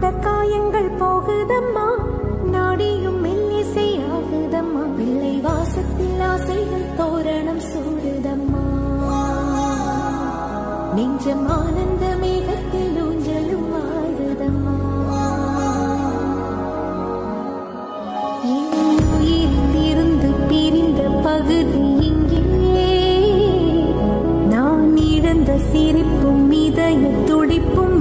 கொண்ட காயங்கள் போகுதம்மா, நாடியும் மெல்லிசை ஆகுதம்மா, பிள்ளை வாசத்தில் ஆசைகள் தோரணம் சூடுதம்மா, நெஞ்சம் ஆனந்த மேகத்தில் ஊஞ்சலும் ஆடுதம்மா. இருந்து பிரிந்த பகுதி இங்கே, நான் இழந்த சிரிப்பும் இதய துடிப்பும்